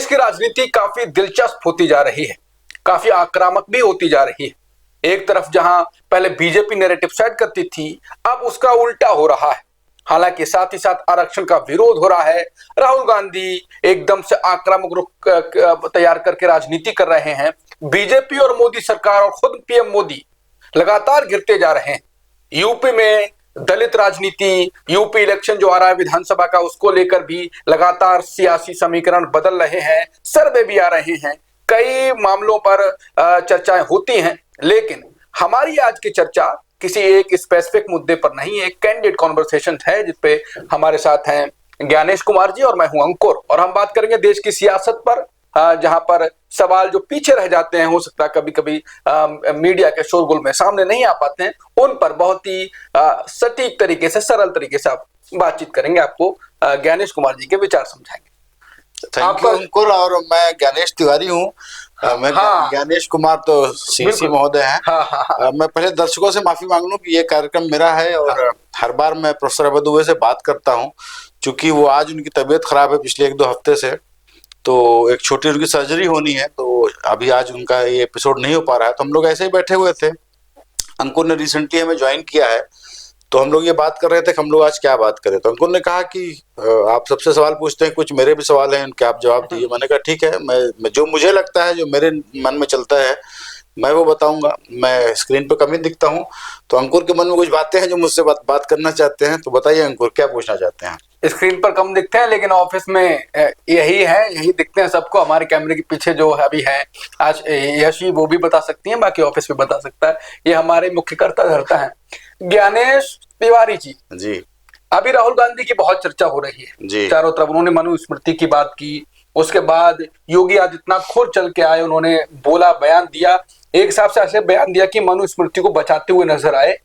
देश की राजनीति काफी दिलचस्प होती जा रही है, काफी आक्रामक भी होती जा रही है। एक तरफ जहां पहले बीजेपी नैरेटिव सेट करती थी, अब उसका उल्टा हो रहा है। हालांकि साथ ही साथ आरक्षण का विरोध हो रहा है। राहुल गांधी एकदम से आक्रामक रुख तैयार करके राजनीति कर रहे हैं। बीजेपी और मोदी सरकार और खुद पीएम मोदी लगातार गिरते जा रहे हैं। यूपी में दलित राजनीति, यूपी इलेक्शन जो आ रहा है विधानसभा का, उसको लेकर भी लगातार सियासी समीकरण बदल रहे हैं, सर्वे भी आ रहे हैं, कई मामलों पर चर्चाएं होती हैं। लेकिन हमारी आज की चर्चा किसी एक स्पेसिफिक मुद्दे पर नहीं, एक कैंडिड कॉन्वर्सेशन है जिसपे हमारे साथ हैं ज्ञानेश कुमार जी और मैं हूं अंकुर, और हम बात करेंगे देश की सियासत पर, जहां पर सवाल जो पीछे रह जाते हैं, हो सकता है कभी कभी मीडिया के शोरगुल में सामने नहीं आ पाते हैं, उन पर बहुत ही सटीक तरीके से, सरल तरीके से आप बातचीत करेंगे। आपको ज्ञानेश कुमार जी के विचार समझाएंगे। थैंक यू अंकुर। और मैं ज्ञानेश तिवारी हूँ। मैं ज्ञानेश कुमार तो सीसी महोदय हैं। मैं पहले दर्शकों से माफी मांग लूं कि ये कार्यक्रम मेरा है और हर बार मैं प्रोफेसर अवध दुबे से बात करता हूं, क्योंकि वो आज उनकी तबीयत खराब है पिछले 1-2 हफ्ते से, तो एक छोटी उनकी सर्जरी होनी है, तो अभी आज उनका ये एपिसोड नहीं हो पा रहा है। तो हम लोग ऐसे ही बैठे हुए थे। अंकुर ने रिसेंटली हमें ज्वाइन किया है, तो हम लोग ये बात कर रहे थे कि हम लोग आज क्या बात करें। तो अंकुर ने कहा कि आप सबसे सवाल पूछते हैं, कुछ मेरे भी सवाल हैं, उनके आप जवाब दीजिए। मैंने कहा ठीक है, मैं जो मुझे लगता है, जो मेरे मन में चलता है, मैं वो बताऊंगा। मैं स्क्रीन पे कम ही दिखता हूँ, तो अंकुर के मन में कुछ बातें हैं जो मुझसे बात करना चाहते हैं। तो बताइए अंकुर, क्या पूछना चाहते हैं? स्क्रीन पर कम दिखते हैं, लेकिन ऑफिस में यही है, यही दिखते हैं सबको। हमारे कैमरे के पीछे जो अभी है आज यशी, वो भी बता सकती हैं, बाकी ऑफिस में बता सकता है। ये हमारे मुख्य कर्ता धर्ता है ज्ञानेश तिवारी जी। अभी राहुल गांधी की बहुत चर्चा हो रही है चारों तरफ। उन्होंने मनुस्मृति की बात की, उसके बाद योगी आदित्यनाथ खुद चल के आए, उन्होंने बोला, बयान दिया, एक हिसाब से ऐसे बयान दिया कि मनुस्मृति को बचाते हुए नजर आए।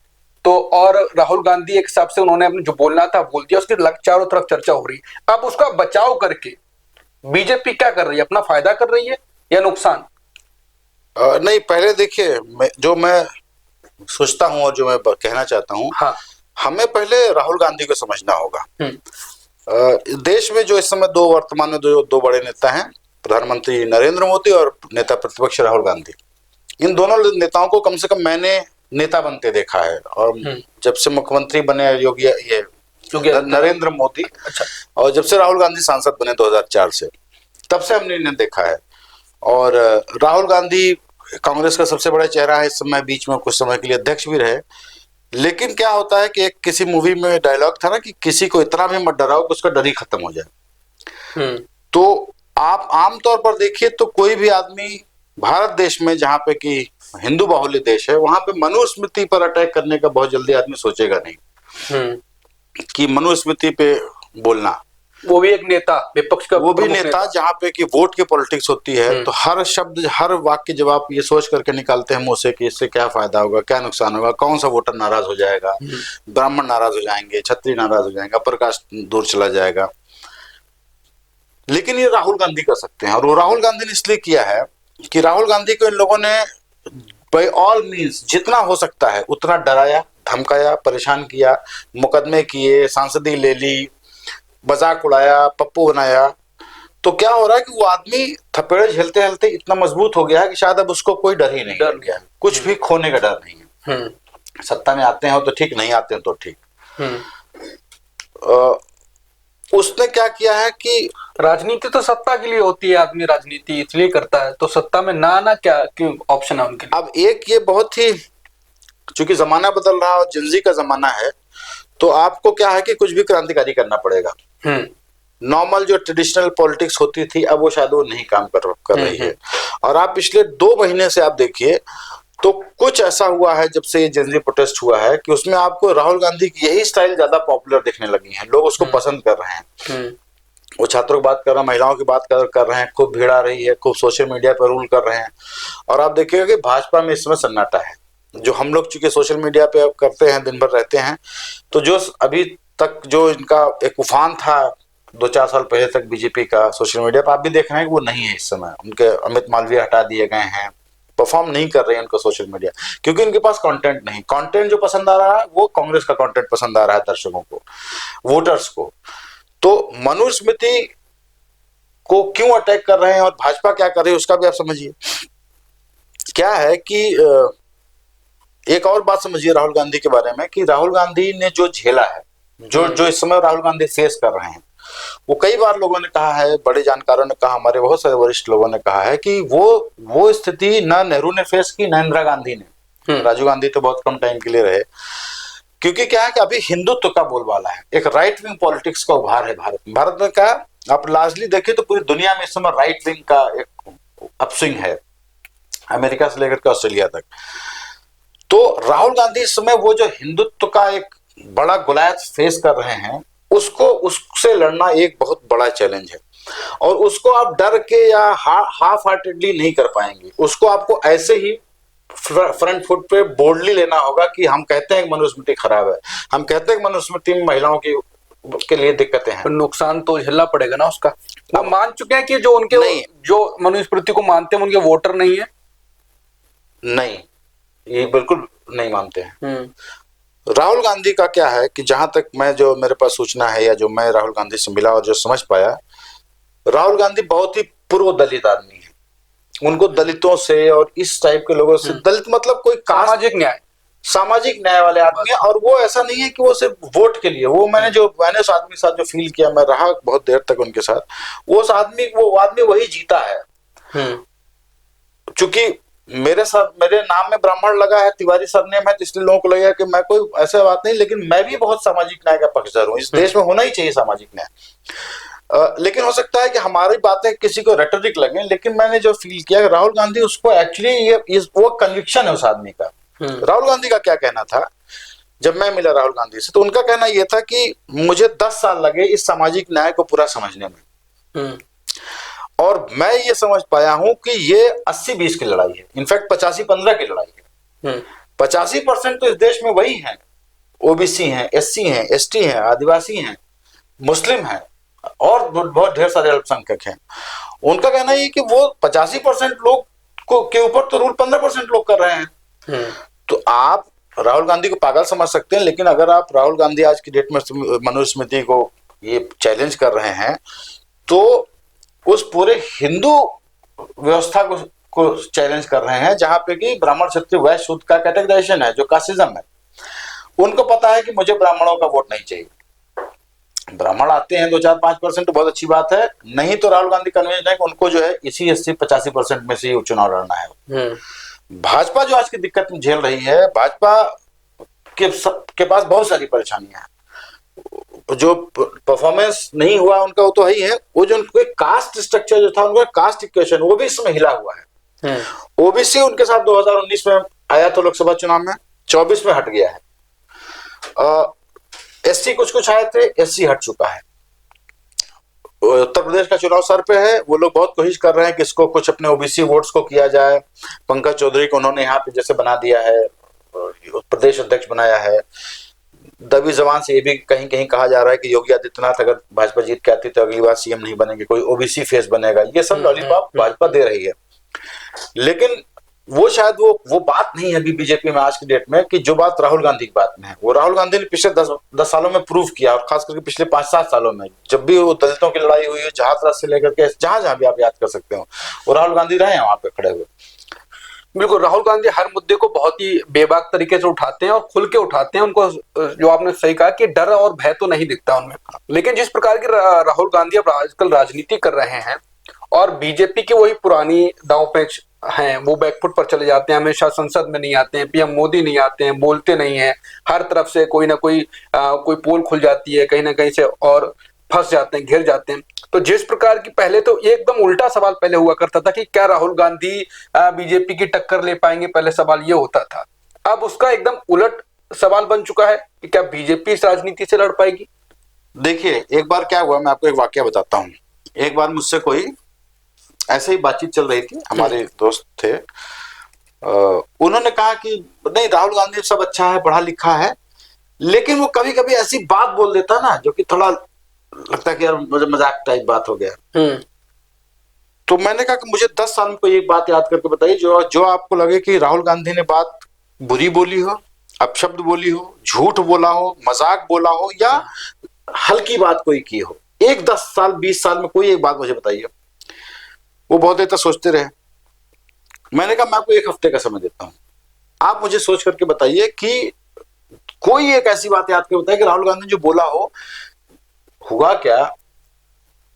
तो और राहुल गांधी एक हिसाब से उन्होंने अपने जो बोलना था बोल दिया, उसके चारों तरफ चर्चा हो रही है। अब उसका बचाव करके बीजेपी क्या कर रही है? अपना फायदा कर रही है या नुकसान? नहीं, पहले देखिए, जो मैं सोचता हूँ और जो मैं कहना चाहता हूँ, हमें पहले राहुल गांधी को समझना होगा। देश में जो इस समय वर्तमान में दो बड़े नेता हैं, प्रधानमंत्री नरेंद्र मोदी और नेता प्रतिपक्ष राहुल गांधी। इन दोनों नेताओं को कम से कम मैंने नेता बनते देखा है, और जब से मुख्यमंत्री बने योगी नरेंद्र मोदी, और जब से राहुल गांधी सांसद बने 2004 से, तब से हमने इन्हें देखा है। और राहुल गांधी कांग्रेस का सबसे बड़ा चेहरा है इस समय, बीच में कुछ समय के लिए अध्यक्ष भी रहे। लेकिन क्या होता है कि एक किसी मूवी में डायलॉग था ना कि किसी को इतना भी मत डराओ कि उसका डर ही खत्म हो जाए। तो आप आमतौर पर देखिए तो कोई भी आदमी भारत देश में, जहाँ पे कि हिंदू बाहुल्य देश है, वहां पे मनुस्मृति पर अटैक करने का बहुत जल्दी आदमी सोचेगा नहीं कि मनुस्मृति पे बोलना। वो भी एक नेता, विपक्ष का वो भी नेता, जहाँ पे कि वोट की पॉलिटिक्स होती है, तो हर शब्द, हर वाक्य जब आप ये सोच करके निकालते हैं मुंह से कि इससे क्या फायदा होगा, क्या नुकसान होगा, कौन सा वोटर नाराज हो जाएगा, ब्राह्मण नाराज हो जाएंगे, क्षत्रिय नाराज हो जाएगा, अपर कास्ट दूर चला जाएगा। लेकिन ये राहुल गांधी कर सकते हैं, और वो राहुल गांधी ने इसलिए किया है कि राहुल गांधी को इन लोगों ने बाय ऑल मीन्स जितना हो सकता है उतना डराया, धमकाया, परेशान किया, मुकदमे किए, सांसदी ले ली, मजाक उड़ाया, पप्पू बनाया। तो क्या हो रहा है कि वो आदमी थपेड़े झेलते झेलते इतना मजबूत हो गया है कि शायद अब उसको कोई डर ही नहीं रह गया, कुछ भी खोने का डर नहीं है। सत्ता में आते हैं तो ठीक, नहीं आते हैं तो ठीक। उसने क्या किया है कि राजनीति तो सत्ता के लिए होती है, आदमी राजनीति इसलिए करता है, तो सत्ता में ना आना क्या क्यों ऑप्शन है उनके लिए? अब एक ये बहुत ही, चूंकि जमाना बदल रहा है और जिंदगी का जमाना है, तो आपको क्या है कि कुछ भी क्रांतिकारी करना पड़ेगा। नॉर्मल जो ट्रेडिशनल पॉलिटिक्स होती थी, अब वो शायद वो नहीं काम कर रही है। और आप पिछले 2 महीने से आप देखिए तो कुछ ऐसा हुआ है जब से ये जनरल प्रोटेस्ट हुआ है कि उसमें आपको राहुल गांधी की यही स्टाइल ज्यादा पॉपुलर दिखने लगी है, लोग उसको पसंद कर रहे हैं। वो छात्रों की बात कर रहे हैं, महिलाओं की बात कर रहे हैं, खूब भीड़ आ रही है, खूब सोशल मीडिया पर रूल कर रहे हैं। और आप देखिएगा कि भाजपा में इस समय सन्नाटा है। जो हम लोग चूंकि सोशल मीडिया पे अब करते हैं, दिन भर रहते हैं, तो जो अभी तक जो इनका एक उफान था 2-4 साल पहले तक बीजेपी का सोशल मीडिया पर, आप भी देख रहे हैं कि वो नहीं है इस समय। उनके अमित मालवीय हटा दिए गए हैं, परफॉर्म नहीं कर रहे हैं उनको सोशल मीडिया, क्योंकि उनके पास कंटेंट नहीं। कंटेंट जो पसंद आ रहा है वो कांग्रेस का कंटेंट पसंद आ रहा है दर्शकों को, वोटर्स को। तो मनुस्मृति को क्यों अटैक कर रहे हैं और भाजपा क्या कर रही है उसका भी आप समझिए। क्या है कि एक और बात समझिए राहुल गांधी के बारे में कि राहुल गांधी ने जो झेला है, जो इस समय राहुल गांधी फेस कर रहे हैं, वो कई बार लोगों ने कहा है, बड़े जानकारों ने कहा, हमारे बहुत सारे वरिष्ठ लोगों ने कहा है कि वो स्थिति ना नेहरू ने फेस की ना इंदिरा गांधी ने। राजीव गांधी तो बहुत कम टाइम के लिए रहे, क्योंकि क्या है कि अभी हिंदुत्व का बोलबाला है, एक राइट विंग पॉलिटिक्स का उभार है भारत में। क्या आप लार्जली देखें तो पूरी दुनिया में इस समय राइट विंग का एक अपस्विंग है, अमेरिका से लेकर के ऑस्ट्रेलिया तक। तो राहुल गांधी इस समय वो जो हिंदुत्व का एक बड़ा गुलायत फेस कर रहे हैं, उससे लड़ना एक बहुत बड़ा चैलेंज है, और उसको आप डर के या हाफ हार्टेडली नहीं कर पाएंगे। उसको आपको ऐसे ही फ्रंट फुट पे बोल्डली लेना होगा कि हम कहते हैं कि मनुस्मृति खराब है, हम कहते हैं कि मनुस्मृति में महिलाओं के लिए दिक्कतें हैं, नुकसान तो झेलना पड़ेगा ना उसका। वो मान चुके हैं कि जो उनके जो मनुस्मृति को मानते हैं उनके वोटर नहीं है। नहीं, ये बिल्कुल नहीं मानते हैं। राहुल गांधी का क्या है कि जहां तक जो मेरे पास सूचना है या जो मैं राहुल गांधी से मिला और जो समझ पाया, राहुल गांधी बहुत ही पूर्व दलित आदमी है। उनको दलितों से और इस टाइप के लोगों से, दलित मतलब कोई सामाजिक न्याय वाले आदमी है। और वो ऐसा नहीं है कि वो सिर्फ वोट के लिए, मैंने उस आदमी के साथ जो फील किया, मैं रहा बहुत देर तक उनके साथ, वो आदमी वही जीता है। चूंकि मेरे नाम में ब्राह्मण लगा है, तिवारी सरनेम है, तो इसलिए लोगों को लगेगा कि मैं कोई ऐसा बात नहीं, लेकिन मैं भी बहुत सामाजिक न्याय का पक्षधर हूँ। इस देश में होना ही चाहिए सामाजिक न्याय। लेकिन हो सकता है कि हमारी बातें किसी को रेटोरिक लगे, लेकिन मैंने जो फील किया राहुल गांधी, उसको एक्चुअली वो कन्विक्शन है उस आदमी का। राहुल गांधी का क्या कहना था जब मैं मिला राहुल गांधी से, तो उनका कहना यह था कि मुझे 10 साल लगे इस सामाजिक न्याय को पूरा समझने में, और मैं ये समझ पाया हूं कि ये 80-20 की लड़ाई है, इनफैक्ट 85-15 की लड़ाई है। 85% तो इस देश में वही है, ओबीसी हैं, एससी हैं, एसटी हैं, आदिवासी हैं, मुस्लिम हैं और बहुत ढेर सारे अल्पसंख्यक हैं। उनका कहना है कि वो 85% लोग के ऊपर तो रूल 15% लोग कर रहे हैं। तो आप राहुल गांधी को पागल समझ सकते हैं, लेकिन अगर आप राहुल गांधी आज की डेट में मनुस्मृति को ये चैलेंज कर रहे हैं, तो उस पूरे हिंदू व्यवस्था को चैलेंज कर रहे हैं, जहां पे कि ब्राह्मण, क्षत्रिय, वैश्य, शूद्र का कैटेगराइजेशन है, जो कास्टिज्म है। उनको पता है कि मुझे ब्राह्मणों का वोट नहीं चाहिए। ब्राह्मण आते हैं 2-4-5% तो बहुत अच्छी बात है, नहीं तो राहुल गांधी कन्विंस है कि उनको जो है इसी 80-85% में से ही चुनाव लड़ना है। भाजपा जो आज की दिक्कत में झेल रही है, भाजपा के पास बहुत सारी परेशानियां हैं। जो परफॉर्मेंस नहीं हुआ उनका वो तो ही है, वो जो उनका कास्ट स्ट्रक्चर जो था, उनका कास्ट इक्वेशन, वो भी इसमें हिला हुआ है। ओबीसी उनके साथ 2019 में आया था लोकसभा चुनाव में, 24 में हट गया है। एससी कुछ आए थे, एससी हट चुका है। उत्तर प्रदेश का चुनाव सर पे है, वो लोग बहुत कोशिश कर रहे हैं कि इसको कुछ अपने ओबीसी वोट्स को किया जाए। पंकज चौधरी को उन्होंने यहाँ पे जैसे बना दिया है, प्रदेश अध्यक्ष बनाया है। दबी जबान से ये भी कहीं कहीं कहा जा रहा है कि योगी आदित्यनाथ अगर भाजपा जीत के आती तो अगली बार सीएम नहीं बनेंगे, कोई ओबीसी फेस बनेगा। ये सब लॉलीपॉप भाजपा दे रही है, लेकिन वो शायद वो बात नहीं है अभी बीजेपी में आज की डेट में, कि जो बात राहुल गांधी की बात में है। वो राहुल गांधी ने पिछले 10 सालों में प्रूव किया, और खास करके पिछले 5-7 सालों में, जब भी वो दलितों की लड़ाई हुई है, जहां से लेकर के जहां भी आप याद कर सकते हो, वो राहुल गांधी रहे हैं वहां पे खड़े हुए। बिल्कुल, राहुल गांधी हर मुद्दे को बहुत ही बेबाक तरीके से उठाते हैं और खुल के उठाते हैं। उनको, जो आपने सही कहा कि डर और भय तो नहीं दिखता उनमें, लेकिन जिस प्रकार की राहुल गांधी अब आजकल राजनीति कर रहे हैं, और बीजेपी की वही पुरानी दांव पेच हैं, वो बैकफुट पर चले जाते हैं, हमेशा संसद में नहीं आते हैं, पीएम मोदी नहीं आते हैं, बोलते नहीं हैं, हर तरफ से कोई ना कोई पोल खुल जाती है कहीं ना कहीं से, और फंस जाते हैं, घिर जाते हैं। तो जिस प्रकार की, पहले तो एकदम उल्टा सवाल पहले हुआ करता था कि क्या राहुल गांधी बीजेपी की टक्कर ले पाएंगे, पहले सवाल ये होता था। अब उसका एकदम उलट सवाल बन चुका है कि क्या बीजेपी इस राजनीति से लड़ पाएगी। देखिए, एक बार क्या हुआ, मैं आपको एक वाकया बताता हूँ। एक बार मुझसे कोई ऐसे ही बातचीत चल रही थी, हमारे दोस्त थे, उन्होंने कहा कि नहीं, राहुल गांधी सब अच्छा है, पढ़ा लिखा है, लेकिन वो कभी कभी ऐसी बात बोल देता ना जो कि थोड़ा लगता है कि यार मुझे मजाक टाइप बात हो गया। तो मैंने कहा कि मुझे 10 साल में कोई एक बात याद करके बताइए जो आपको लगे कि राहुल गांधी ने बात बुरी बोली हो, अपशब्द बोली हो, झूठ बोला हो, मजाक बोला हो, या हल्की बात कोई की हो। एक 10 साल 20 साल में कोई एक बात मुझे बताइए। वो बहुत देर तक सोचते रहे। मैंने कहा मैं आपको 1 हफ्ते का समय देता हूं, आप मुझे सोच करके बताइए कि कोई एक ऐसी बात याद करके बताइए कि राहुल गांधी ने जो बोला हो। हुआ क्या,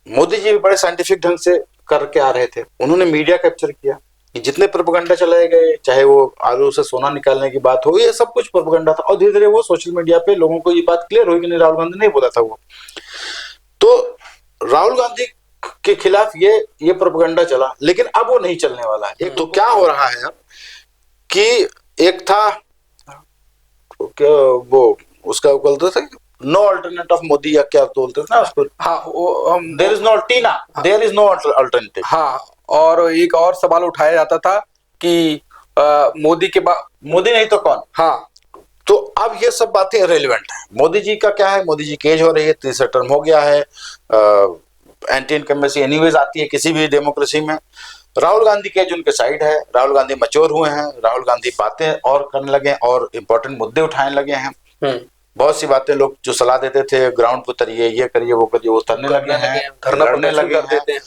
मोदी जी भी बड़े साइंटिफिक ढंग से करके आ रहे थे, उन्होंने मीडिया कैप्चर किया कि जितने प्रोपेगेंडा चलाए गए, चाहे वो आलू से सोना निकालने की बात हो, ये सब कुछ प्रोपेगेंडा था। और धीरे धीरे वो सोशल मीडिया पे लोगों को ये बात क्लियर हुई कि नहीं, राहुल गांधी नहीं बोला था वो। तो राहुल गांधी के खिलाफ ये प्रोपेगेंडा चला, लेकिन अब वो नहीं चलने वाला है। एक तो क्या हो रहा है अब कि एक था क्या वो उसका बोलते थे नो अल्टरनेट ऑफ मोदी, या क्या बोलते थे ना उसको। हाँ, there is no TINA, there is no alternative. हाँ, और एक और सवाल उठाया जाता था कि मोदी के बाद मोदी नहीं तो कौन। हाँ, तो अब ये सब बातें इरेलीवेंट है। मोदी जी का क्या है, मोदी जी की एज हो रही है, 30 टर्म हो गया है, एंटी इनकम्बेंसी एनीवेज आती है किसी भी डेमोक्रेसी में। राहुल गांधी के एज उनके साइड है, राहुल गांधी मैच्योर हुए हैं, राहुल गांधी बातें और करने लगे और इंपॉर्टेंट मुद्दे उठाने लगे हैं। बहुत सी बातें लोग जो सलाह देते थे ग्राउंड पर उतरिए, ये करिए, वो करिए, वो उतरने लगे हैं, धरना लड़ने लगे हैं।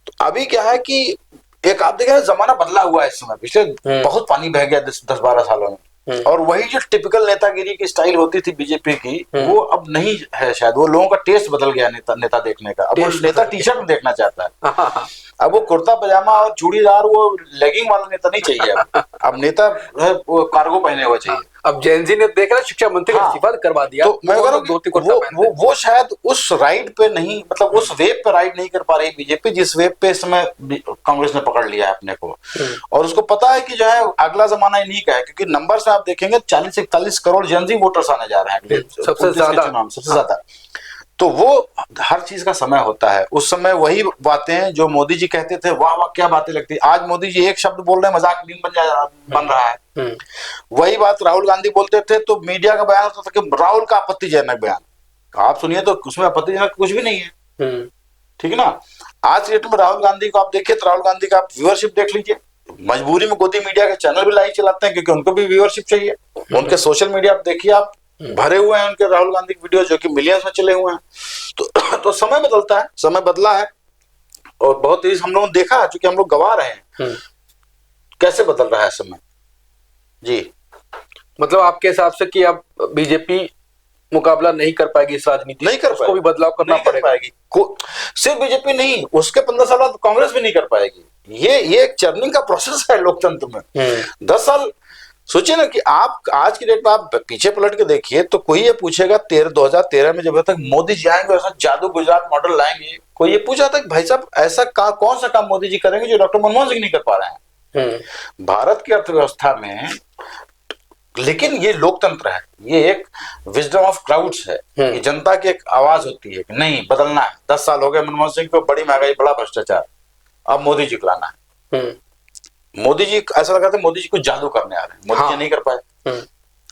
तो अभी क्या है कि एक आप देखें जमाना बदला हुआ है इस समय, पिछले बहुत पानी बह गया 10-12 सालों में। और वही जो टिपिकल नेतागिरी की स्टाइल होती थी बीजेपी की, वो अब नहीं है शायद। वो लोगों का टेस्ट बदल गया नेता देखने का। अब वो नेता टी शर्ट में देखना चाहता है, अब वो कुर्ता पजामा और चूड़ीदार वो लेगिंग वाला नेता नहीं चाहिए। अब नेता वो कार्गो पहने हुआ चाहिए। अब जैनजी ने देखा शिक्षा मंत्री का इस्तीफा करवा दिया, तो मैं कह रहा हूं वो शायद उस राइड पे नहीं, मतलब उस वेव पे राइड नहीं कर पा रही बीजेपी, जिस वेव पे इस समय कांग्रेस ने पकड़ लिया है अपने को। और उसको पता है कि जो है अगला जमाना इन्हीं का है, क्योंकि नंबर से आप देखेंगे 40-41 करोड़ जैनजी वोटर्स आने जा रहे हैं सबसे ज्यादा। तो वो हर चीज का समय होता है। उस समय वही बातें जो मोदी जी कहते थे, वाह वाह क्या बातें लगती, आज मोदी जी एक शब्द बोल रहे हैं मजाक नहीं बन रहा है। वही बात राहुल गांधी बोलते थे तो मीडिया का बयान होता था कि राहुल का आपत्तिजनक बयान। आप सुनिए तो उसमें आपत्तिजनक कुछ भी नहीं है, ठीक है ना। आज के डेट में राहुल गांधी को आप देखिए तो राहुल गांधी का आप व्यूअरशिप देख लीजिए। मजबूरी में गोदी मीडिया के चैनल भी लाइव चलाते हैं क्योंकि उनको भी व्यूअरशिप चाहिए। उनके सोशल मीडिया आप देखिए, आप भरे हुए हैं उनके राहुल गांधी की वीडियो जो कि मिलियंस में चले हुए हैं। तो समय बदलता है, समय बदला है और बहुत तेज हम लोगों ने देखा, चूंकि हम लोग गवा रहे हैं कैसे बदल रहा है समय। जी, मतलब आपके हिसाब से कि अब बीजेपी मुकाबला नहीं कर पाएगी इस राजनीति, नहीं कर पाएगी, उसको भी बदलाव करना पड़ेगा। सिर्फ बीजेपी नहीं, उसके 15 साल बाद कांग्रेस भी नहीं कर पाएगी। ये एक चर्निंग का प्रोसेस है लोकतंत्र में। 10 साल सोचिए ना कि आप आज की डेट में आप पीछे पलट के देखिए तो कोई ये पूछेगा 2013 में जब तक मोदी जी आएंगे ऐसा जादू गुजरात मॉडल लाएंगे, कोई ये पूछा था कि भाई साहब ऐसा कौन सा काम मोदी जी करेंगे जो डॉक्टर मनमोहन सिंह नहीं कर पा रहे हैं भारत की अर्थव्यवस्था में। लेकिन ये लोकतंत्र है, ये एक विजडम ऑफ क्राउड्स है, ये जनता की एक आवाज होती है कि नहीं बदलना है। 10 साल हो गए मनमोहन सिंह को, बड़ी महंगाई, बड़ा भ्रष्टाचार, अब मोदी जी को लाना है। मोदी जी ऐसा लगा था मोदी जी कुछ जादू करने आ रहे हैं, मोदी जी नहीं कर पाए।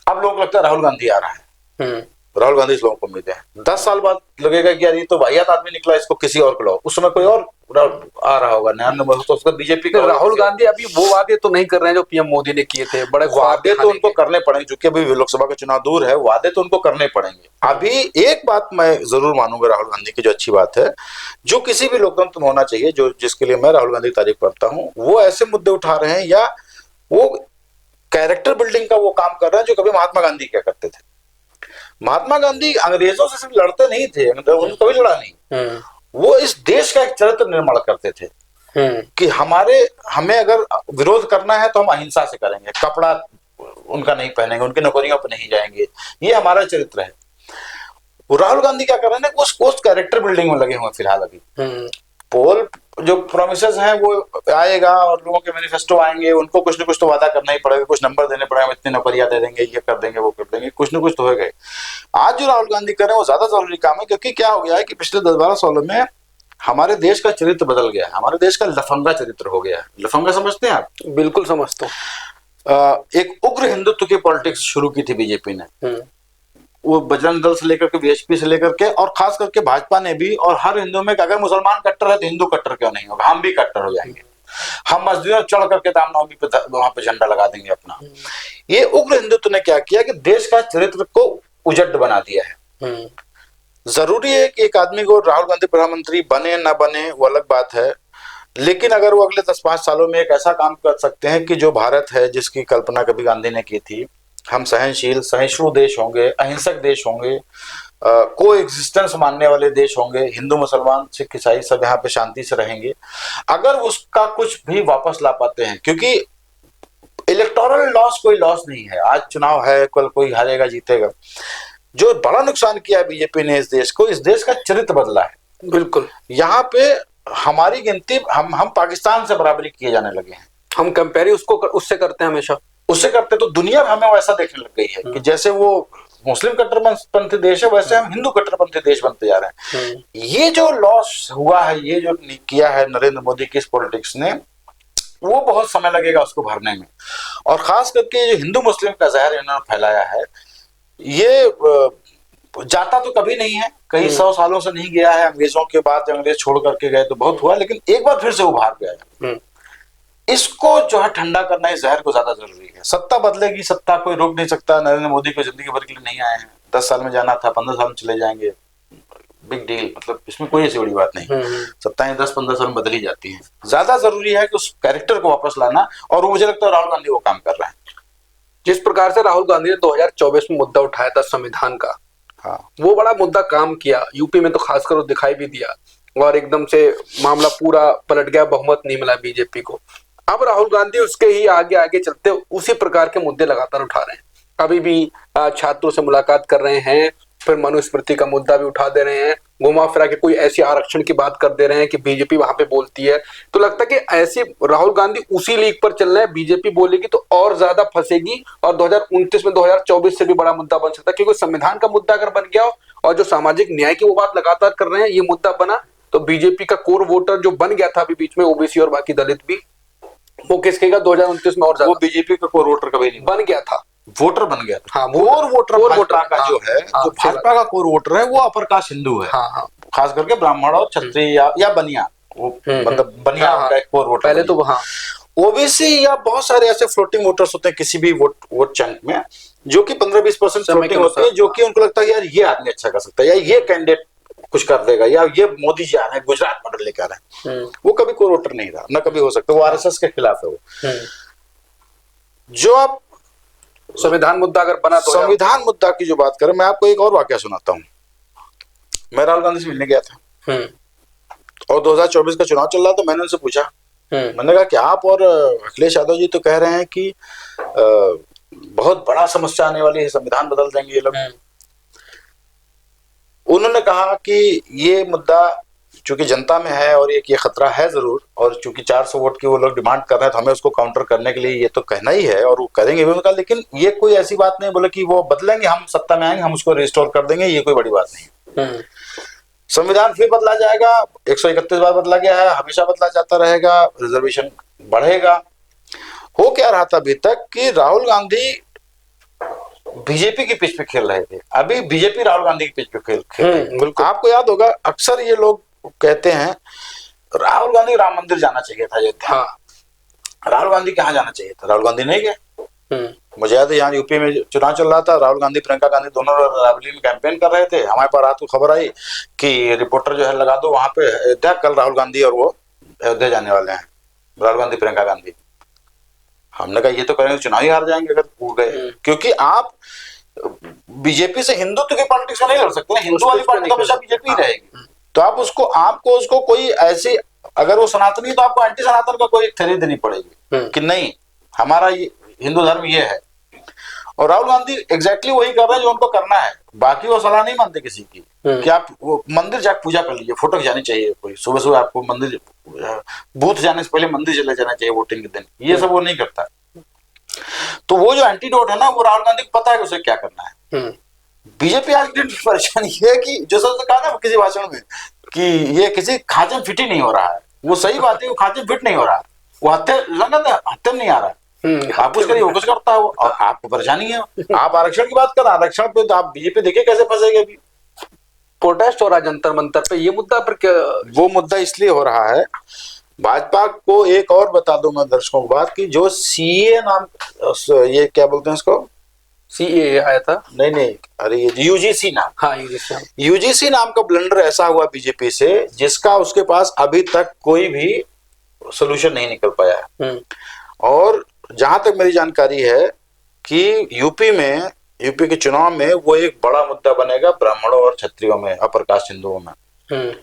अब लोगों को लगता है राहुल गांधी आ रहा है, राहुल गांधी इस लोगों को उम्मीद है। 10 साल बाद लगेगा कि यार ये तो वाहियात आदमी निकला, इसको किसी और को लाओ। उस समय कोई और आ रहा होगा नया, तो उसका बीजेपी का। राहुल गांधी अभी वो वादे तो नहीं कर रहे हैं जो पीएम मोदी ने किए थे, बड़े वादे तो उनको करने पड़ेंगे, क्योंकि अभी लोकसभा का चुनाव दूर है, वादे तो उनको करने पड़ेंगे। अभी एक बात मैं जरूर मानूंगा राहुल गांधी की जो अच्छी बात है, जो किसी भी लोकतंत्र में होना चाहिए, जो जिसके लिए मैं राहुल गांधी की तारीफ करता हूँ, वो ऐसे मुद्दे उठा रहे हैं या वो कैरेक्टर बिल्डिंग का वो काम कर रहे हैं जो कभी महात्मा गांधी क्या करते थे। महात्मा गांधी अंग्रेजों से सिर्फ लड़ते नहीं थे, उन्होंने कभी लड़ा नहीं, वो इस देश का एक चरित्र निर्माण करते थे कि हमें अगर विरोध करना है तो हम अहिंसा से करेंगे, कपड़ा उनका नहीं पहनेंगे, उनकी नौकरियों पर नहीं जाएंगे, ये हमारा चरित्र है। राहुल गांधी क्या कर रहे हैं, वो कैरेक्टर बिल्डिंग में लगे हुए फिलहाल। अभी पोल जो प्रोमिसेस हैं वो आएगा और लोगों के मैनिफेस्टो आएंगे, उनको कुछ न कुछ तो वादा करना ही पड़ेगा, कुछ नंबर देने पड़ेगा, इतनी नौकरियां दे देंगे, ये कर देंगे, वो कर देंगे, कुछ न कुछ तो होगा। आज जो राहुल गांधी कर रहे हैं वो ज्यादा जरूरी काम है, क्योंकि क्या हो गया है कि पिछले 10-12 सालों में हमारे देश का चरित्र बदल गया है, हमारे देश का लफंगा चरित्र हो गया है। लफंगा समझते हैं आप? बिल्कुल समझता हूँ। एक उग्र हिंदुत्व की पॉलिटिक्स शुरू की थी बीजेपी ने, वो बजरंग दल से लेकर के बीएचपी से लेकर के और खास करके भाजपा ने भी, और हर हिंदू में अगर मुसलमान कट्टर है तो हिंदू कट्टर क्यों नहीं होगा, हम भी कट्टर हो जाएंगे, हम मस्जिदों चढ़ करके रामनवमी पे वहां पे झंडा लगा देंगे अपना। ये उग्र हिंदुत्व ने क्या किया कि देश का चरित्र को उजड़ बना दिया है। जरूरी है कि एक आदमी को राहुल गांधी प्रधानमंत्री बने ना बने वो अलग बात है, लेकिन अगर वो अगले 10-5 सालों में एक ऐसा काम कर सकते हैं कि जो भारत है जिसकी कल्पना कभी गांधी ने की थी, हम सहनशील सहिष्णु देश होंगे, अहिंसक देश होंगे, को एग्जिस्टेंस मानने वाले देश होंगे, हिंदू मुसलमान सिख ईसाई सब यहाँ पे शांति से रहेंगे, अगर उसका कुछ भी वापस ला पाते हैं, क्योंकि इलेक्टोरल लॉस कोई लॉस नहीं है, आज चुनाव है, कल कोई हारेगा जीतेगा। जो बड़ा नुकसान किया बीजेपी ने इस देश को, इस देश का चरित्र बदला है। बिल्कुल, यहाँ पे हमारी गिनती हम पाकिस्तान से बराबरी किए जाने लगे हैं। हम कंपेयर उससे करते हैं, हमेशा उससे करते, तो दुनिया हमें वैसा देखने लग गई है कि जैसे वो मुस्लिम कट्टरपंथी देश है, वैसे हम हिंदू कट्टरपंथी देश बनते जा रहे हैं। ये जो लॉस हुआ है, ये जो किया है नरेंद्र मोदी की इस पॉलिटिक्स ने, वो बहुत समय लगेगा उसको भरने में। और खास करके जो हिंदू मुस्लिम का जहर इन्होंने फैलाया है, ये जाता तो कभी नहीं है, कई 100 सालों से नहीं गया है। अंग्रेजों के बाद अंग्रेज छोड़ करके गए तो बहुत हुआ, लेकिन एक बार फिर से उभार गया। इसको जो है ठंडा करना, इस जहर को ज्यादा जरूरी है। सत्ता बदलेगी, सत्ता कोई रोक नहीं सकता। नरेंद्र मोदी को जिंदगी भर के लिए नहीं आए हैं, 10 साल में जाना था, 15 साल में चले जाएंगे, बिग डील, मतलब इसमें कोई ऐसी बड़ी बात नहीं। सत्ताएं 10-15 साल में बदल ही जाती हैं। ज्यादा जरूरी है कि उस कैरेक्टर को वापस लाना, और मुझे लगता है राहुल गांधी वो काम कर रहे हैं। जिस प्रकार से राहुल गांधी ने 2024 में मुद्दा उठाया था संविधान का, हाँ, वो बड़ा मुद्दा काम किया, यूपी में तो खासकर वो दिखाई भी दिया, और एकदम से मामला पूरा पलट गया, बहुमत नहीं मिला बीजेपी को। अब राहुल गांधी उसके ही आगे आगे चलते उसी प्रकार के मुद्दे लगातार उठा रहे हैं। अभी भी छात्रों से मुलाकात कर रहे हैं, फिर मनुस्मृति का मुद्दा भी उठा दे रहे हैं, घुमा फिरा के कोई ऐसी आरक्षण की बात कर दे रहे हैं कि बीजेपी वहां पे बोलती है। तो लगता है कि ऐसे राहुल गांधी उसी लीग पर चल रहे हैं, बीजेपी बोलेगी तो और ज्यादा फंसेगी, और 2029 में 2024 से भी बड़ा मुद्दा बन सकता है। क्योंकि संविधान का मुद्दा अगर बन गया हो, और जो सामाजिक न्याय की वो बात लगातार कर रहे हैं, ये मुद्दा बना, तो बीजेपी का कोर वोटर जो बन गया था अभी बीच में, ओबीसी और बाकी दलित भी, वो किसकेगा 2029 में और ज्यादा। वो बीजेपी का कोर वोटर कभी नहीं बन गया था, वोटर बन गया था। हाँ, कोर वोटर भाजपा का जो है, हाँ, जो भाजपा का कोर वोटर है, वो अपर कास्ट हिंदू है। हाँ, हाँ, खास करके ब्राह्मण और क्षत्रिय या बनिया, वो मतलब बनिया का एक कोर वोटर पहले तो। हाँ, ओबीसी या बहुत सारे ऐसे फ्लोटिंग वोटर्स होते हैं किसी भी वोट चंक में, जो कि 15-20% फ्लोटिंग होते हैं, जो कि उनको लगता है यार ये आदमी अच्छा कर सकता है, या ये कैंडिडेट कुछ कर देगा, या ये मोदी जी आ रहे हैं, गुजरात मॉडल लेकर आ रहे हैं। वो कभी कोर वोटर नहीं रहा, न कभी हो सकता। वो आरएसएस के खिलाफ है। वो जो आप संविधान मुद्दा अगर बना, तो संविधान मुद्दा की जो बात करें, मैं आपको एक और वाकया सुनाता हूँ। मैं राहुल गांधी से मिलने गया था, और 2024 का चुनाव चल रहा था। मैंने उनसे पूछा, मैंने कहा कि आप और अखिलेश यादव जी तो कह रहे हैं कि बहुत बड़ा समस्या आने वाली है, संविधान बदल देंगे ये लोग। उन्होंने कहा कि ये मुद्दा चूंकि जनता में है, और ये खतरा है जरूर, और चूंकि 400 वोट की वो लोग डिमांड कर रहे हैं, तो हमें उसको काउंटर करने के लिए ये तो कहना ही है, और वो करेंगे भी उनका। लेकिन ये कोई ऐसी बात नहीं बोले कि वो बदलेंगे, हम सत्ता में आएंगे, हम उसको रिस्टोर कर देंगे, ये कोई बड़ी बात नहीं। संविधान फिर बदला जाएगा, 131 बार बदला गया है, हमेशा बदला जाता रहेगा, रिजर्वेशन बढ़ेगा। हो क्या रहा था अभी तक कि राहुल गांधी बीजेपी की पिच पे खेल रहे थे, अभी बीजेपी राहुल गांधी की पिच पे खेल रही है। आपको याद होगा, अक्सर ये लोग कहते हैं राहुल गांधी राम मंदिर जाना चाहिए था अयोध्या। राहुल गांधी कहाँ जाना चाहिए था? राहुल गांधी नहीं गए। मुझे याद है, यहाँ यूपी में चुनाव चल रहा था, राहुल गांधी प्रियंका गांधी दोनों रायबरेली में कैंपेन कर रहे थे। हमारे पास रात को खबर आई कि रिपोर्टर जो है लगा दो वहां पे अयोध्या, कल राहुल गांधी और वो अयोध्या जाने वाले हैं, राहुल गांधी प्रियंका गांधी। हमने कहा ये तो करेंगे, चुनाव ही हार जाएंगे अगर वो गए, क्योंकि आप बीजेपी से हिंदुत्व की पॉलिटिक्स में नहीं लड़ सकते। हिंदू वाली पार्टी हमेशा बीजेपी रहेगी, तो आपको उसको कोई ऐसी, अगर वो सनातनी तो आपको एंटी सनातन का कोई थ्योरी देनी पड़ेगी कि नहीं हमारा ये हिंदू धर्म ये है। और राहुल गांधी एग्जैक्टली वही कर रहे हैं जो उनको करना है। बाकी वो सलाह नहीं मानते किसी की कि आप वो मंदिर जाकर पूजा कर लीजिए, फोटो खिंचानी चाहिए, कोई सुबह सुबह आपको मंदिर बूथ जाने से पहले मंदिर चले जाना चाहिए वोटिंग के दिन, ये सब वो नहीं करता। तो वो जो एंटीडोट है ना, वो राहुल गांधी को पता है कि उसे क्या करना है। बीजेपी आज की परेशानी ये है कि जो सबसे कहा ना किसी भाषण में कि ये किसी खांचे में फिट ही नहीं हो रहा है, वो सही बात है, वो खांचे में फिट नहीं हो रहा है, वो हत्या नहीं आ रहा है। आप कुछ करिए, वो कुछ करता है, और आपको परेशानी है। आप आरक्षण की बात कर, आरक्षण पे तो आप बीजेपी देखिए कैसे फंसेगी। अभी प्रोटेस्ट हो रहा है जंतर मंतर पे, ये मुद्दा पर क्या? वो मुद्दा इसलिए हो रहा है, भाजपा को एक और बता दूं मैं दर्शकों को बात की, जो सीए नाम, ये क्या बोलते हैं इसको, सीए आया था, नहीं, अरे ये यूजीसी नाम, हाँ यूजीसी नाम का ब्लंडर ऐसा हुआ बीजेपी से, जिसका उसके पास अभी तक कोई भी सोल्यूशन नहीं निकल पाया है। और जहां तक मेरी जानकारी है कि यूपी के चुनाव में वो एक बड़ा मुद्दा बनेगा ब्राह्मणों और क्षत्रियों में, अपर कास्ट हिंदुओं में।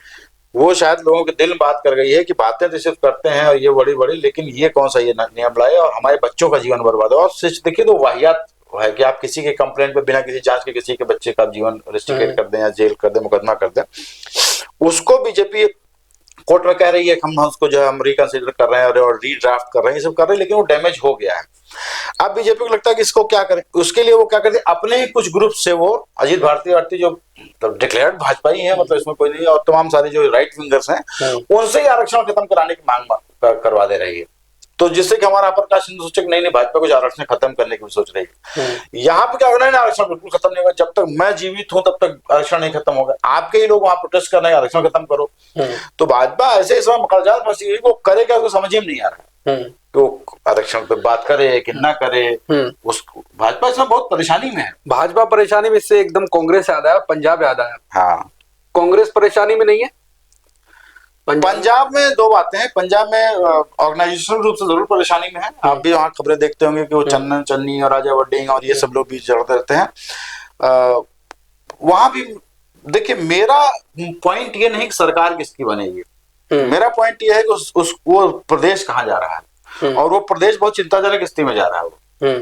वो शायद लोगों के दिल में बात कर गई है कि बातें तो सिर्फ करते हैं और ये बड़ी बड़ी, लेकिन ये कौन सा ये नियम लाए और हमारे बच्चों का जीवन बर्बाद हो। और देखिए तो वाहियात है कि आप किसी के कंप्लेंट पे बिना किसी जांच के किसी के बच्चे का जीवन रेस्ट्रिकेट कर दें या जेल कर दें, मुकदमा कर दें। उसको बीजेपी कोर्ट में कह रही है कि हम उसको जो है हम रिकंसिडर कर रहे हैं और रीड्राफ्ट कर रहे हैं, ये सब कर रहे हैं, लेकिन वो डैमेज हो गया है। अब बीजेपी को लगता है कि इसको क्या करें, उसके लिए वो क्या करते हैं, अपने ही कुछ ग्रुप से वो अजीत भारती जो डिक्लेयर्ड भाजपा ही है, मतलब इसमें कोई नहीं, और तमाम सारे जो राइट विंगर्स हैं उनसे ही आरक्षण खत्म कराने की मांग करवा दे रही है। तो जिससे कि हमारा अपर कास्ट हिंदू सोचे नहीं भाजपा कुछ आरक्षण खत्म करने की भी सोच रही है। यहाँ पे क्या करना है, आरक्षण बिल्कुल खत्म नहीं होगा, जब तक मैं जीवित हूं तब तक आरक्षण नहीं खत्म होगा। आपके ही लोग वहां प्रोटेस्ट कर रहे हैं आरक्षण खत्म करो। तो भाजपा ऐसे इस मकड़जाल फंसी हुई, वो करे क्या उसको समझ ही नहीं आ रहा है तो आरक्षण पे बात करे कि ना करे। उसको भाजपा इसमें बहुत परेशानी में है। भाजपा परेशानी में, इससे एकदम कांग्रेस याद आया, पंजाब याद आया। हाँ, कांग्रेस परेशानी में नहीं है। पंजाब में दो बातें हैं। पंजाब में ऑर्गेनाइजेशनल रूप से जरूर परेशानी में है। आप भी वहां खबरें देखते होंगे कि वो चन्नन चन्नी और राजा वड्डिंग और ये सब लोग भी जड़ते रहते हैं। वहां भी देखिए, मेरा पॉइंट ये नहीं कि सरकार किसकी बनेगी, मेरा पॉइंट ये है कि वो प्रदेश कहाँ जा रहा है, और वो प्रदेश बहुत चिंताजनक स्थिति में जा रहा है।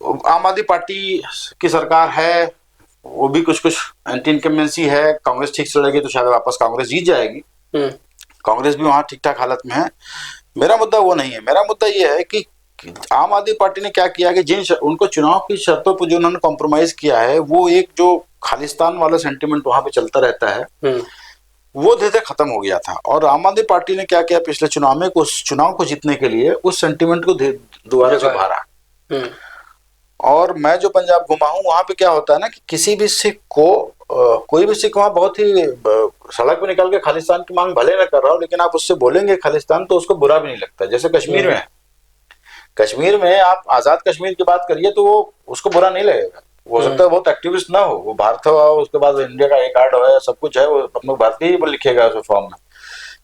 वो आम आदमी पार्टी की सरकार है, वो भी कुछ एंटी इनकम्बेंसी है। कांग्रेस ठीक चलेगी तो शायद वापस कांग्रेस जीत जाएगी। कांग्रेस भी वहां ठीक ठाक हालत में है। मेरा मुद्दा वो नहीं है। मेरा मुद्दा ये है कि आम आदमी पार्टी ने क्या किया कि उनको चुनाव की शर्तों पर जो उन्होंने कॉम्प्रोमाइज किया है, वो एक जो खालिस्तान वाला सेंटिमेंट वहां पे चलता रहता है, वो धीरे धीरे खत्म हो गया था। और आम आदमी पार्टी ने क्या किया पिछले चुनाव में, उस चुनाव को जीतने के लिए उस सेंटिमेंट को दोबारा से उभारा। और मैं जो पंजाब घुमा हूं, वहां पे क्या होता है ना कि किसी भी सिख को कोई भी सिख वहां बहुत ही सड़क पे निकल के खालिस्तान की मांग भले ना कर रहा हो, लेकिन आप उससे बोलेंगे खालिस्तान तो उसको बुरा भी नहीं लगता। जैसे कश्मीर में है, कश्मीर में आप आजाद कश्मीर की बात करिए तो वो उसको बुरा नहीं लगेगा। हो सकता है बहुत एक्टिविस्ट ना हो, वो भारत हो, उसके बाद इंडिया का एक कार्ड है, सब कुछ है, वो अपने भारतीय ही लिखेगा उस फॉर्म में।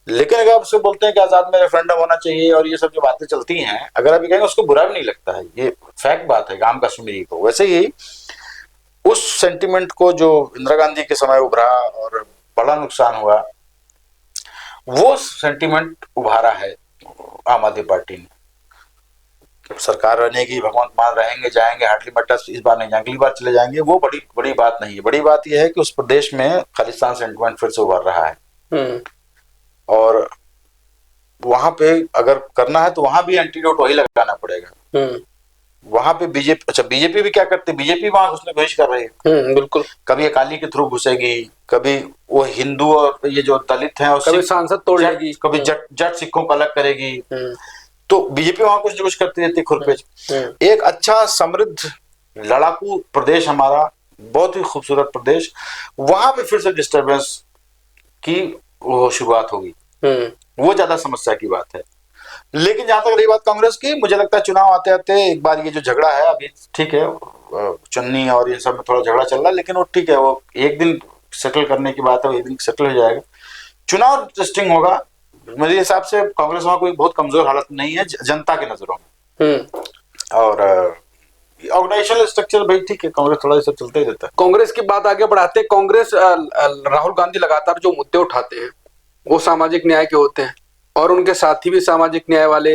लेकिन अगर आप उससे बोलते हैं कि आजाद में रेफरेंडम होना चाहिए और ये सब जो बातें चलती हैं, अगर आप ये कहेंगे उसको बुरा भी नहीं लगता है। ये फैक्ट बात है आम कश्मीरी को। वैसे ही उस सेंटिमेंट को जो इंदिरा गांधी के समय उभरा और बड़ा नुकसान हुआ, वो सेंटिमेंट उभारा है आम आदमी पार्टी ने। सरकार रहेगी, भगवंत मान रहेंगे जाएंगे, हाटली मट्टा इस बार नहीं, अगली बार चले जाएंगे, वो बड़ी बात नहीं है। बड़ी बात यह है कि उस प्रदेश में खालिस्तान सेंटिमेंट फिर से उभर रहा है। और वहां पे अगर करना है तो वहां भी एंटीडोट वही लगाना पड़ेगा। वहां पे बीजेपी भी क्या करती है, बीजेपी वहां घुसने की कोशिश कर रही है। बिल्कुल, कभी अकाली के थ्रू घुसेगी, कभी वो हिंदू और ये जो दलित हैं, कभी सांसद तोड़ लेगी, कभी जट सिखों को अलग करेगी। तो बीजेपी वहां कुछ न कुछ करती रहती है खुरपेच। एक अच्छा समृद्ध लड़ाकू प्रदेश हमारा, बहुत ही खूबसूरत प्रदेश, वहां पे फिर से डिस्टर्बेंस की वो शुरुआत होगी। वो ज्यादा समस्या की बात है। लेकिन जहां तक रही बात कांग्रेस की, मुझे लगता है चुनाव आते आते एक बार ये जो झगड़ा है, अभी ठीक है चुन्नी और ये सब में थोड़ा झगड़ा चल रहा है, लेकिन वो ठीक है, वो एक दिन सेटल करने की बात है, वो एक दिन सेटल हो जाएगा। चुनाव इंटरेस्टिंग होगा। मेरे हिसाब से कांग्रेस वहां कोई बहुत कमजोर हालत नहीं है जनता की नजरों में। और ऑर्गेनाइजेशनल स्ट्रक्चर भाई ठीक है, कांग्रेस थोड़ा सब चलता ही रहता है। कांग्रेस की बात आगे बढ़ाते हैं। कांग्रेस राहुल गांधी लगातार जो मुद्दे उठाते हैं वो सामाजिक न्याय के होते हैं, और उनके साथी भी सामाजिक न्याय वाले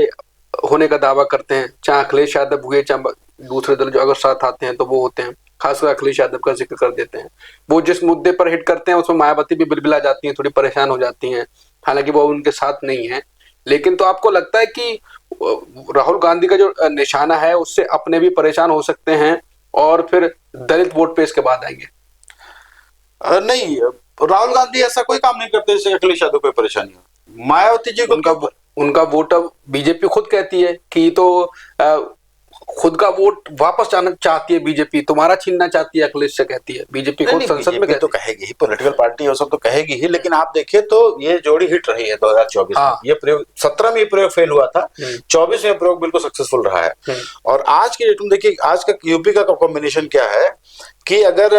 होने का दावा करते हैं। चाहे अखिलेश यादव हुए, चाहे दूसरे दल जो अगर साथ आते हैं तो वो होते हैं। खासकर अखिलेश यादव का जिक्र कर देते हैं। वो जिस मुद्दे पर हिट करते हैं उसमें मायावती भी बिलबिला जाती हैं, थोड़ी परेशान हो जाती हैं, हालांकि वो उनके साथ नहीं है। लेकिन तो आपको लगता है कि राहुल गांधी का जो निशाना है उससे अपने भी परेशान हो सकते हैं और फिर दलित वोट पे इसके बाद आएंगे? नहीं, राहुल गांधी ऐसा कोई काम नहीं करते जिससे अखिलेश यादव को परेशानी हो। मायावती जी को उनका वोट अब बीजेपी खुद कहती है कि तो खुद का वोट वापस जाना चाहती है बीजेपी, तुम्हारा छीनना चाहती है अखिलेश से, कहती है बीजेपी खुद संसद में। तो कहेगी ही, पॉलिटिकल पार्टी और सब तो कहेगी ही, लेकिन आप देखिए तो ये जोड़ी हिट रही है 2024 में। ये प्रयोग 17 में ये प्रयोग फेल हुआ था, 24 में प्रयोग बिल्कुल सक्सेसफुल रहा है। और आज की डेट में देखिए, आज का यूपी का कॉम्बिनेशन क्या है कि अगर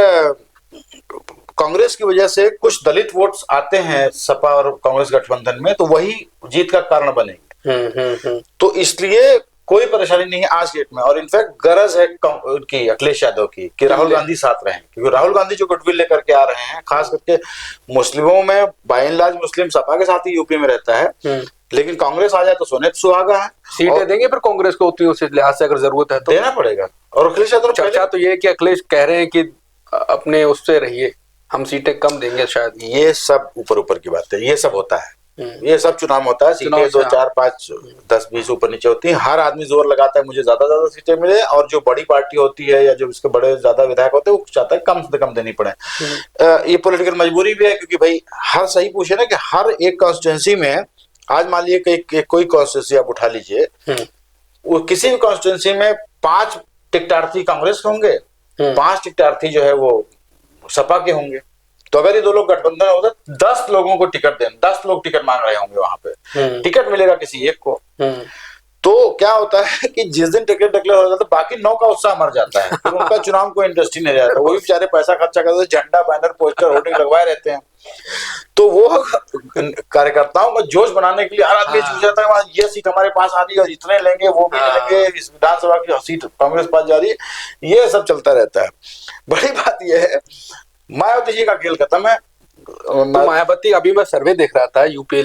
कांग्रेस की वजह से कुछ दलित वोट्स आते हैं सपा और कांग्रेस गठबंधन में, तो वही जीत का कारण बनेंगे। तो इसलिए कोई परेशानी नहीं है आज डेट में, और इनफैक्ट गरज है उनकी अखिलेश यादव की कि राहुल गांधी साथ रहें, क्योंकि राहुल गांधी जो गुडविल लेकर के आ रहे हैं, खास करके मुस्लिमों में बाय एंड लार्ज मुस्लिम सपा के साथ ही यूपी में रहता है, लेकिन कांग्रेस आ जाए तो सोने पे सुहागा है। सीटें देंगे फिर कांग्रेस को उतनी उस लिहाज से अगर जरूरत है तो देना पड़ेगा। और अखिलेश यादव चर्चा तो ये है कि अखिलेश कह रहे हैं कि अपने उससे रहिए, हम सीटें कम देंगे शायद। ये सब ऊपर ऊपर की बात है, ये सब होता है, ये सब चुनाव होता है, सीटें 2 4 5 10 20 ऊपर नीचे होती हैं। हर आदमी जोर लगाता है मुझे ज्यादा सीटें मिले, और जो बड़ी पार्टी होती है या जो इसके बड़े ज्यादा विधायक होते हैं वो चाहता है कम से कम देनी पड़े। ये पॉलिटिकल मजबूरी भी है, क्योंकि भाई हर सही पूछे ना कि हर एक कॉन्स्टिट्यूंसी में, आज मान लीजिए कोई कॉन्स्टिट्यूंसी आप उठा लीजिए, वो किसी भी कॉन्स्टिट्यूंसी में 5 टिकटार्थी कांग्रेस के होंगे, 5 टिकटार्थी जो है वो सपा के होंगे। तो अगर ये 2 लोग गठबंधन होता, 10 लोगों को टिकट दें, 10 लोग टिकट मांग रहे होंगे वहां पे, टिकट मिलेगा किसी एक को। तो क्या होता है कि जिस दिन टिकट डिक्लेयर हो जाता है, बाकी 9 का उत्साह मर जाता है, तो उनका चुनाव को इंटरेस्ट ही नहीं रहता। वो भी बेचारे पैसा खर्चा करते, झंडा बैनर पोस्टर होर्डिंग लगवाए रहते हैं। तो वो कार्यकर्ताओं का जोश बनाने के लिए हर आदमी चूज जाता है, ये सीट हमारे पास आ रही है, इतने लेंगे, वो भी लेंगे, इस विधानसभा की सीट कांग्रेस पास जा रही है, ये सब चलता रहता है। बड़ी बात यह है, मायावती जी का खेल खत्म है। तो मायावती, अभी मैं सर्वे देख रहा था यूपी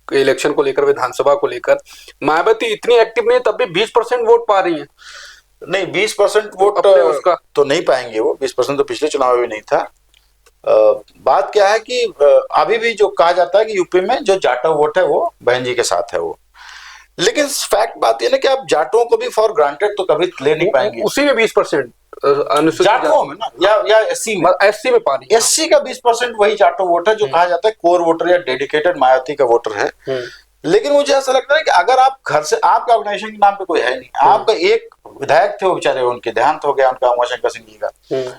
इलेक्शन को लेकर, विधानसभा को लेकर, मायावती इतनी एक्टिव नहीं, तब भी 20% वोट पा रही है। नहीं, 20% वोट उसका तो नहीं पाएंगे वो, 20% तो पिछले चुनाव में भी नहीं था। बात क्या है कि अभी भी जो कहा जाता है कि यूपी में जो जाटव वोट है वो बहन जी के साथ है वो, लेकिन फैक्ट बात ये ना कि आप जाटों को भी फॉर ग्रांटेड तो कभी ले नहीं पाएंगे। उसी में 20% जाटों में ना, या एससी में पा रही है। एससी का 20% वही जाटो वोट है जो कहा जाता है कोर वोटर या डेडिकेटेड मायावती का वोटर है। लेकिन मुझे ऐसा लगता है कि अगर आप घर से, आपका ऑर्गेनाइजेशन के नाम पे कोई है नहीं, आपका एक विधायक थे वो बेचारे, उनके देहांत हो गया, उनका उमाशंकर सिंह जी का,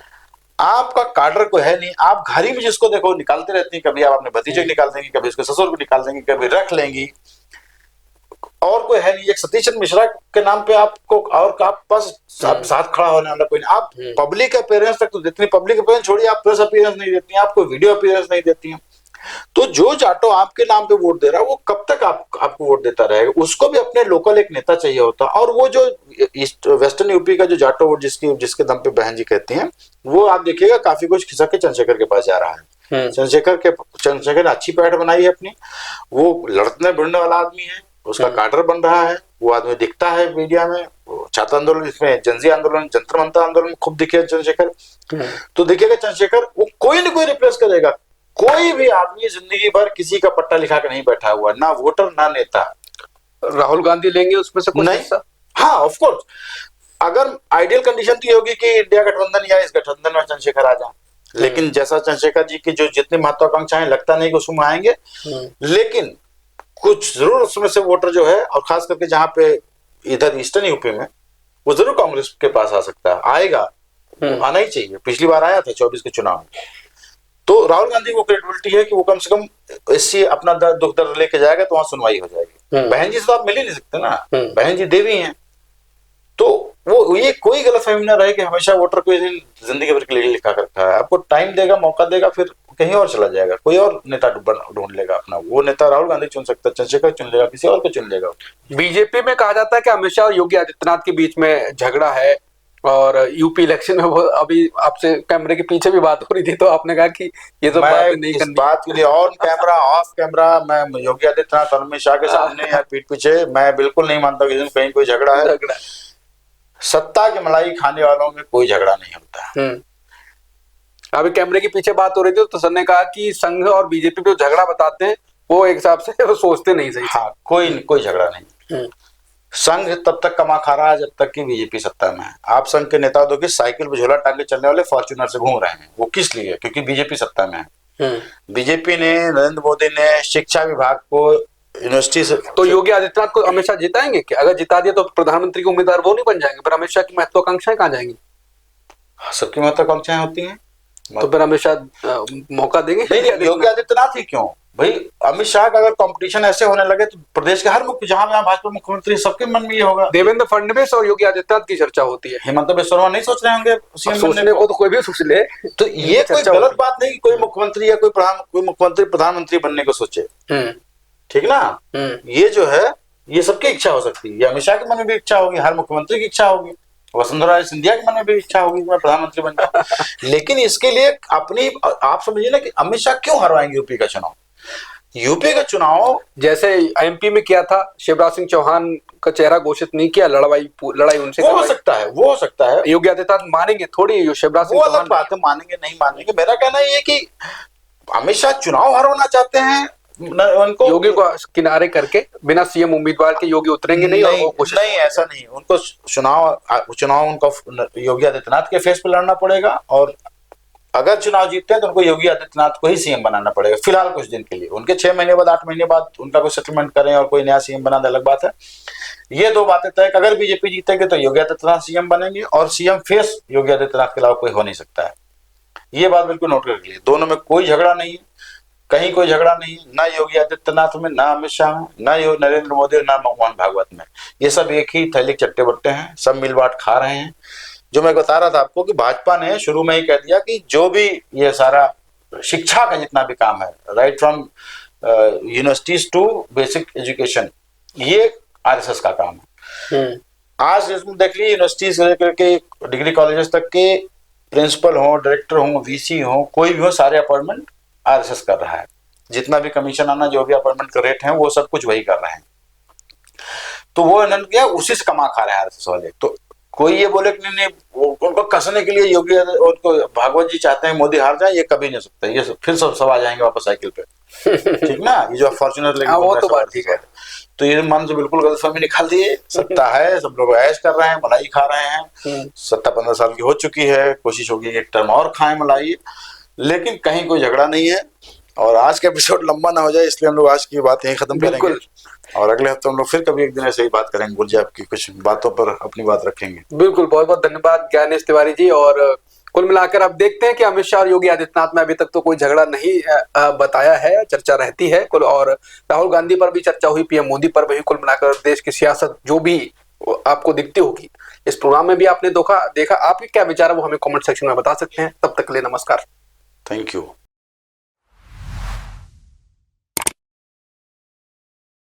आपका कार्डर कोई है नहीं, आप घर ही में जिसको देखो निकालते रहती हैं, कभी आप अपने भतीजे को निकाल देंगे, कभी उसके ससुर को निकाल देंगे, कभी रख लेंगी, और कोई है नहीं। एक सतीश चंद्र मिश्रा के नाम पे आपको, और आप पास साथ खड़ा होने वाला कोई नहीं। आप पब्लिक अपीयरेंस तक तो देती, पब्लिक अपीयरेंस छोड़िए, आप प्रेस अपीयरेंस नहीं देती हैं, आपको वीडियो अपीयरेंस नहीं देती हैं। तो जो जाटो आपके नाम पे वोट दे रहा है वो कब तक आपको वोट देता रहेगा? उसको भी अपने लोकल एक नेता चाहिए होता। और वो जो ईस्ट वेस्टर्न यूपी का जो जाटो वोट जिसके दम पे बहन जी कहती हैं, वो आप देखिएगा काफी कुछ खिसक के चंद्रशेखर के पास जा रहा है। चंद्रशेखर ने अच्छी पैठ बनाई है अपनी, वो लड़ने भिड़ने वाला आदमी है, उसका कार्डर बन रहा है, वो आदमी दिखता है मीडिया में, छात्र आंदोलन, इसमें जनजी आंदोलन, जंतर मंतर आंदोलन खूब दिखे चंद्रशेखर। तो देखिएगा चंद्रशेखर वो कोई न कोई रिप्लेस करेगा। कोई भी आदमी जिंदगी भर किसी का पट्टा लिखा के नहीं बैठा हुआ, ना वोटर ना नेता। राहुल गांधी लेंगे उसमें से कुछ हिस्सा? हाँ, ऑफ कोर्स। अगर आइडियल कंडीशन तो ये होगी कि इंडिया गठबंधन या इस गठबंधन में चंद्रशेखर आ जाए, लेकिन जैसा चंद्रशेखर जी की जो जितनी महत्वाकांक्षाएं, लगता नहीं कि उसमें आएंगे, लेकिन कुछ जरूर उसमें से वोटर जो है, और खास करके जहां पे इधर ईस्टर्न यूपी में, वो जरूर कांग्रेस के पास आ सकता है, आएगा, आना ही चाहिए। पिछली बार आया था 24 के चुनाव में। तो राहुल गांधी को क्रेडिबिलिटी है कि वो कम से कम इससे अपना दुख दर्द लेके जाएगा, तो वहां सुनवाई हो जाएगी। बहन जी से तो आप मिल ही नहीं सकते ना, बहन जी देवी हैं। तो वो ये कोई गलतफहमी ना रहे कि हमेशा वोटर को जिंदगी भर के लिए लिखा कर रखा है। आपको टाइम देगा, मौका देगा, फिर कहीं और चला जाएगा, कोई और नेता ढूंढ लेगा अपना। वो नेता राहुल गांधी चुन सकता है, चंद्रशेखर चुन लेगा, किसी और को चुन लेगा। बीजेपी में कहा जाता है कि अमित शाह और योगी आदित्यनाथ के बीच में झगड़ा है, और यूपी इलेक्शन में वो, अभी आपसे कैमरे के पीछे भी बात हो रही थी, तो आपने कहा कि ये तो बात नहीं करनी। बात के लिए ऑन कैमरा ऑफ कैमरा मैं योगी आदित्यनाथ और अमित शाह के सामने या पीठ पीछे मैं बिल्कुल नहीं मानता कि कहीं कोई झगड़ा है। सत्ता की मलाई खाने वालों में कोई झगड़ा नहीं होता। अभी कैमरे के पीछे बात हो रही थी, तो सर ने कहा कि संघ और बीजेपी पे झगड़ा बताते हैं, वो एक हिसाब से वो सोचते नहीं सही। हाँ, कोई झगड़ा नहीं। संघ तब तक कमा खा रहा है जब तक कि बीजेपी सत्ता में है। आप संघ के नेता दो कि साइकिल पे झोला टांग के चलने वाले फॉर्च्यूनर से घूम रहे हैं, वो किस लिए? क्योंकि बीजेपी सत्ता में है। बीजेपी ने, नरेंद्र मोदी ने शिक्षा विभाग को यूनिवर्सिटी से, तो योगी आदित्यनाथ को अमित शाह जिताएंगे क्या? अगर जिता दिया तो प्रधानमंत्री के उम्मीदवार वो नहीं बन जाएंगे, पर अमित शाह की महत्वाकांक्षाएं कहाँ जाएंगी? सबकी महत्वाकांक्षाएं होती हैं, तो फिर अमित शाह मौका देंगे? नहीं, योगी आदित्यनाथ ही क्यों, भाई अमित शाह का अगर कंपटीशन ऐसे होने लगे तो प्रदेश के हर मुख्य जहां जहां भाजपा मुख्यमंत्री सबके मन में ये होगा। देवेंद्र फडणवीस और योगी आदित्यनाथ की चर्चा होती है, हेमंत बिस्वा शर्मा नहीं सोच रहे होंगे सीएम सोचने को तो कोई भी सोच ले, तो ये कोई गलत बात नहीं कि कोई मुख्यमंत्री या कोई मुख्यमंत्री प्रधानमंत्री बनने को सोचे, ठीक ना। ये जो है ये सबकी इच्छा हो सकती है, ये अमित शाह के मन में भी इच्छा होगी, हर मुख्यमंत्री की इच्छा होगी, वसुंधरा राजे सिंधिया के मन में भी इच्छा होगी मैं प्रधानमंत्री बन जाऊं। लेकिन इसके लिए अपनी आप समझिए ना कि अमित शाह क्यों हरवाएंगे यूपी का चुनाव। यूपी का चुनाव जैसे एमपी में किया था, शिवराज सिंह चौहान का चेहरा घोषित नहीं किया, लड़ाई उनसे वो हो सकता है योगी आदित्यनाथ मानेंगे थोड़ी शिवराज सिंह चौहान, बात है, मानेंगे नहीं मानेंगे। मेरा कहना ये कि अमित शाह चुनाव हरवाना चाहते हैं, उनको योगी को किनारे करके बिना सीएम उम्मीदवार के योगी उतरेंगे नहीं और वो कुछ नहीं, ऐसा नहीं। उनको चुनाव उनको योगी आदित्यनाथ के फेस पे लड़ना पड़ेगा, और अगर चुनाव जीतते हैं तो उनको योगी आदित्यनाथ को ही सीएम बनाना पड़ेगा फिलहाल कुछ दिन के लिए। उनके 6 महीने बाद 8 महीने बाद उनका कोई सेटलमेंट करें और कोई नया सीएम बना दे, अलग बात है। ये दो बातें तय, अगर बीजेपी जीतेंगे तो योगी आदित्यनाथ सीएम बनेंगे, और सीएम फेस योगी आदित्यनाथ के अलावा कोई हो नहीं सकता है। ये बात बिल्कुल नोट कर लीजिए, दोनों में कोई झगड़ा नहीं है, कहीं कोई झगड़ा नहीं है, ना योगी आदित्यनाथ में, ना अमित शाह में, ना नरेंद्र मोदी और ना मोहन भागवत में। ये सब एक ही थैली के चट्टे बट्टे हैं, सब मिल बांट खा रहे हैं। जो मैं बता रहा था आपको कि भाजपा ने शुरू में ही कह दिया कि जो भी ये सारा शिक्षा का जितना भी काम है, right from universities to basic education, ये आरएसएस का काम है। आज इसमें देख लीजिए यूनिवर्सिटीज से लेकर के डिग्री कॉलेजेस तक के प्रिंसिपल हो, डायरेक्टर हो, वीसी हो, कोई भी हो, सारे अपॉइंटमेंट आरएसएस कर रहा है। जितना भी कमीशन आना, जो भी अपॉइंटमेंट का रेट है, वो सब कुछ वही कर रहे हैं। तो वो इन्होंने किया, उसी से कमा खा रहे हैं आरएसएस वाले। तो कोई ये बोले कि नहीं उनको कसने के लिए योगी उनको भागवत जी चाहते हैं मोदी हार जाए, ये कभी नहीं सकता। ये फिर सब आ जाएंगे वापस साइकिल पे, ठीक ना। ये जो फॉर्चुनर लेके वो तो बात ठीक है। तो ये मन से बिल्कुल गलतफहमी निकाल दिए। सत्ता है, सब लोग ऐश कर रहे हैं, मलाई खा रहे हैं। सत्ता 15 साल की हो चुकी है, कोशिश होगी एक टर्म और खाएं मलाई, लेकिन कहीं कोई झगड़ा नहीं है। और आज का एपिसोड लंबा ना हो जाए, इसलिए हम लोग आज की बात यहीं खत्म करेंगे, और अगले हफ्ते हम लोग फिर कभी एक दिन ऐसे ही बात करेंगे, गुलजी आपकी कुछ बातों पर अपनी बात रखेंगे। बिल्कुल, बहुत बहुत धन्यवाद ज्ञानेश तिवारी जी। और कुल मिलाकर आप देखते हैं कि अमित शाह और योगी आदित्यनाथ में अभी तक तो कोई झगड़ा नहीं बताया है, चर्चा रहती है कुल। और राहुल गांधी पर भी चर्चा हुई, पीएम मोदी पर भी। कुल मिलाकर देश की सियासत जो भी आपको दिखती होगी इस प्रोग्राम में भी आपने देखा। आपके क्या विचार है वो हमें कमेंट सेक्शन में बता सकते हैं। तब तक के लिए नमस्कार, थैंक यू।